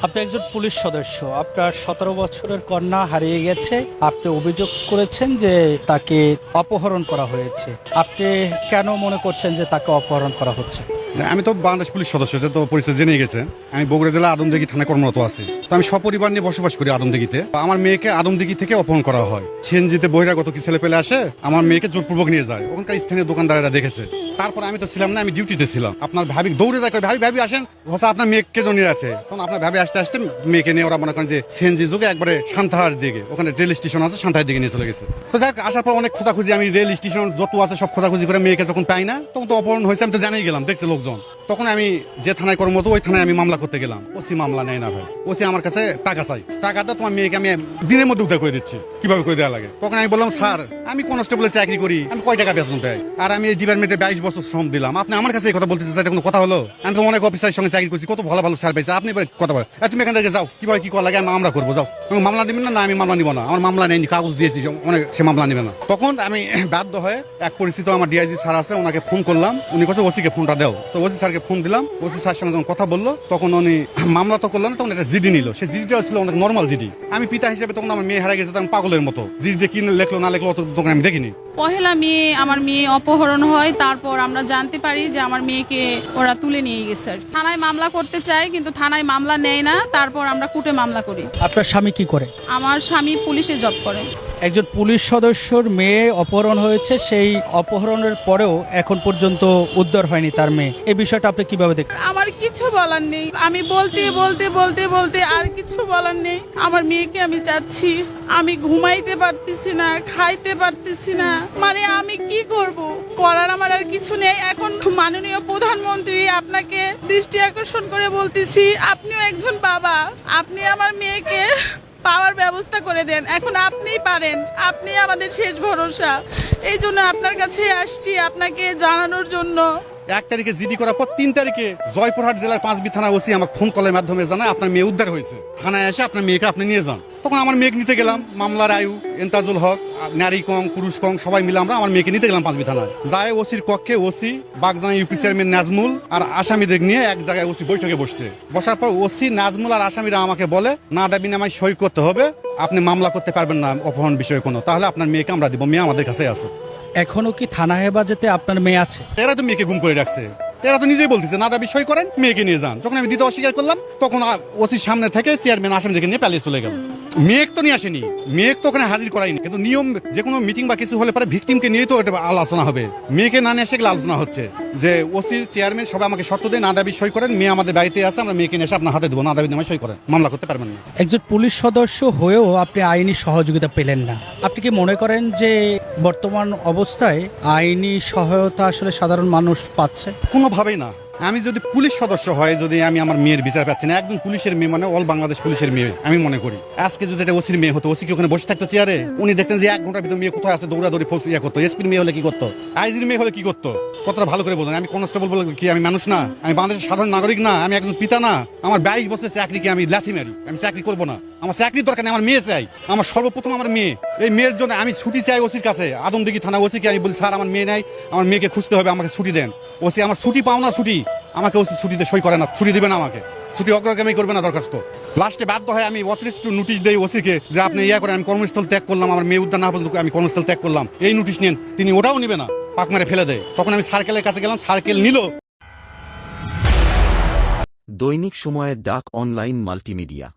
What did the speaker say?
আপনি একজন পুলিশ সদস্য, আপনার 17 বছরের কন্যা হারিয়ে গেছে। আপনি অভিযোগ করেছেন যে তাকে অপহরণ করা হয়েছে। আপনি কেন মনে করছেন যে তাকে অপহরণ করা হচ্ছে? আমি তো বাংলাদেশ পুলিশ সদস্য, যে তো পরিচয় জেনে গেছে। আমি বগুড়া জেলা আদমদিঘি থানায় কর্মরত আছি। তো আমি সপরিবার নিয়ে বসবাস করি আদমদিঘিতে। আমার মেয়েকে আদমদিঘি থেকে অপহরণ করা হয়। সিএনজিতে বহিরাগত কি ছেলে পেলে আসে, আমার মেয়েকে জোরপূর্বক নিয়ে যায়। ওখানকার স্থানীয় দোকানদারেরা দেখেছে। তারপর আমি তো ছিলাম না, আমি ডিউটিতে ছিলাম। আপনার ভাবি দৌড়ে যায়, ভাবি ভাবি আসেন, হোসা আপনার মেয়েকে নিয়ে আছে। তখন আপনার ভাবি আসতে আসতে মেয়েকে নিয়ে ওরা মনে করেন যে সিএনজি যুগে একবারে সান্তাহার দিকে, ওখানে রেল স্টেশন আছে, সান্তাহার দিকে নিয়ে চলে গেছে। তো যাক, আসার পর অনেক খোঁজাখুঁজি, আমি রেল স্টেশন যত আছে সব খোঁজাখুঁজি করে মেয়েকে যখন পাই না, তখন তো অপহরণ হয়েছে। আমি তো জানিয়ে গেলাম, দেখছে লোকজন। তখন আমি যে থানায় কর্মরত, ওই থানায় আমি মামলা করতে গেলাম। ওসি মামলা নেয় না ভাই। ওসি আমার কাছে টাকা চাই। টাকাটা তোমার মেয়েকে আমি দিনের মধ্যে উদ্ধার করে দিচ্ছি, কিভাবে করে দেওয়া লাগে। তখন আমি বললাম, স্যার আমি কনস্টেবলের চাকরি করি, আমি কয় টাকা বেতন পাই, আর আমি এই ডিপার্টমেন্টে 22 বছর শ্রম দিলাম। আপনি আমার কাছে এই কথা বলতে চাই, কোনো কথা হলো? আমি তো অনেক অফিসারের সঙ্গে চাকরি করছি, কত ভালো ভালো স্যার পাইছে, আপনি এবার কথা বলেন। তুমি এখান থেকে যাও, কিভাবে কি করা লাগে আমরা করবো, যাও। মামলা দিবেন না? আমি মামলা নিব না, আমার মামলা নেয়নি, কাগজ দিয়েছি অনেক, সে মামলা নিবে না। তখন আমি বাধ্য হয়ে এক পরিচিত আমার ডিআইজি স্যার আছে, ওনাকে ফোন করলাম। উনি কাছে ওসিকে ফোনটা দাও। তো ওসি স্যারকে ফোন দিলাম। ওসি স্যার সঙ্গে যখন কথা বললো, তখন উনি মামলা তো করলেন, তখন একটা জিডি নিল। সেই জিডিটা ছিল অনেক নর্মাল জিডি। আমি পিতা হিসেবে তখন আমার মেয়ে হারা গেছে, তখন পাগলের মতো জিডি কি লেখলো না লেখলো তখন আমি দেখিনি। পহেলা মেয়ে আমার মেয়ে অপহরণ হয়, তারপর আমরা জানতে পারি যে আমার মেয়েকে ওরা তুলে নিয়ে গেছে। থানায় মামলা করতে চাই, কিন্তু থানায় মামলা নেয় না। তারপর আমরা কোর্টে মামলা করি। আপনার স্বামী কি করে? আমার স্বামী পুলিশে জব করে। একজন পুলিশ সদস্যর মেয়ে অপহরণ হয়েছে, সেই অপহরণের পরেও এখন পর্যন্ত উদ্ধার হয়নি তার মেয়ে। এই বিষয়টা আপনি কিভাবে দেখেন? আমার কিছু বলার নেই, আমি বলতে বলতে বলতে বলতে আর কিছু বলার নেই। আমার মেয়েকে আমি চাচ্ছি। আমি ঘুমাইতে পারতেছি না, খাইতে পারতেছি না, মানে আমি কি করব? করার আমার আর কিছু নেই। এখন মাননীয় প্রধানমন্ত্রী, আপনাকে দৃষ্টি আকর্ষণ করে বলতেছি, আপনিও একজন বাবা, আপনি আমার মেয়েকে পাওয়ার ব্যবস্থা করে দেন। এখন আপনিই পারেন, আপনি আমাদের শেষ ভরসা। এই জন্য আপনার কাছে আসছি, আপনাকে জানানোর জন্য। 1 তারিখে জিডি করার পর 3 তারিখে জয়পুরহাট জেলার 5বি থানা ওসি আমাকে ফোন কলের মাধ্যমে জানায়, আপনার মেয়ে উদ্ধার হয়েছে, থানায় এসে আপনার মেয়েকে আপনি নিয়ে যান। তখন আমার মেয়েকে নিতে গেলাম। মামলার আয়ু, এন্তাজুল হক, নারী কং, পুরুষ কং সবাই মিলে আমরা আমার মেয়েকে নিতে গেলাম 5বি থানায়। যায় ওসির কক্ষে OC, Bagjana UP chairman Nazmul আর আসামিদের নিয়ে এক জায়গায় ওসি বৈঠকে বসছে। বসার পর ওসি, নাজমুল আর আসামিরা আমাকে বলে, না দাবি নামায় সই করতে হবে, আপনি মামলা করতে পারবেন না অপহরণ বিষয়ে কোনো, তাহলে আপনার মেয়েকে আমরা দিব, মেয়ে আমাদের কাছে আছে। এখনো কি থানা হেফাজতে আপনার মেয়ে আছে? এরা তো মেয়েকে গুম করে রাখছে। এরা তো নিজেই বলতেছে, না দাবি সই করেন, মেয়েকে নিয়ে যান। যখন আমি দিতে অস্বীকার করলাম, তখন ওসির সামনে থেকে চেয়ারম্যান আসামিদেরকে নিয়ে পালিয়ে চলে গেল। মেয়েক তো নিয়ে আসেনি, মেয়েক তো ওখানে হাজির করাইনি। কিন্তু নিয়ম, যে কোনো মিটিং বা কিছু হলে পরে ভিকটিমকে নিয়েই তো এটা আলোচনা হবে। মেয়েকে না নিয়ে এসে গেলে আলোচনা হচ্ছে যে ওসি, চেয়ারম্যান সবাই আমাকে শর্ত দেয়, না দাবি সই করেন, মেয়ে আমাদের বাড়িতে আছে, আমরা মেয়েকে নিয়ে এসে আপনার হাতে দেবো, না দাবি নামায় সই করেন, মামলা করতে পারবেন না। একজন পুলিশ সদস্য হয়েও আপনি আইনি সহযোগিতা পেলেন না। আপনি কি মনে করেন যে বর্তমান অবস্থায় আইনি সহায়তা আসলে সাধারণ মানুষ পাচ্ছে? কোনোভাবেই না। আমি যদি পুলিশ সদস্য হয়, যদি আমি আমার মেয়ের বিচার পাচ্ছি না, একজন পুলিশের মেয়ে মানে অল বাংলাদেশ পুলিশের মেয়ে আমি মনে করি। আজকে যদি এটা ওসির মেয়ে হতো, ওসি কি ওখানে বসে থাকতো চেয়ারে? উনি দেখতেন যে 1 ঘন্টার ভিতরে মেয়ে কোথায় আছে, দৌড়াদৌড়ি ফোর্স করতো। এসপির মেয়ে হলে কি করতো, আইজির মেয়ে হলে কি করতো, কতটা ভালো করে বোঝেন। আমি কনস্টেবল বলে কি আমি মানুষ না? আমি বাংলাদেশের সাধারণ নাগরিক না? আমি একজন পিতা না? আমার 22 বছরের চাকরিকে আমি লাথি মারি? আমি চাকরি করবো না, আমার চাকরির দরকার নেই, আমার মেয়ে চাই। আমার সর্বপ্রথম আমার মেয়ে। এই মেয়ের জন্য আমি ছুটি চাই ওসির কাছে। আদমদিঘি থানা ওসিকে আমি বলি, স্যার আমার মেয়ে নাই, আমার মেয়েকে খুঁজতে হবে, আমাকে ছুটি দেন। ওসি আমার ছুটি পাও না, ছুটি আমাকে ওসি ছুটিতে সই করে না, ছুটি দিবে না আমাকে, ছুটি অগ্রগামী করবে না দরখাস্ত। লাস্টে বাধ্য হয় আমি অতিরিক্ত নোটিশ দেই ওসিকে যে আপনি করেন, আমি কর্মস্থল ত্যাগ করলাম, আমার মেয়ে উদ্ধার না পর্যন্ত আমি কর্মস্থল ত্যাগ করলাম, এই নোটিশ নেন। তিনি ওটাও নিবে না, পাক মারে ফেলে দেয়। তখন আমি সার্কেলের কাছে গেলাম, সার্কেল নিল। দৈনিক সময়ের ডাক অনলাইন মাল্টিমিডিয়া।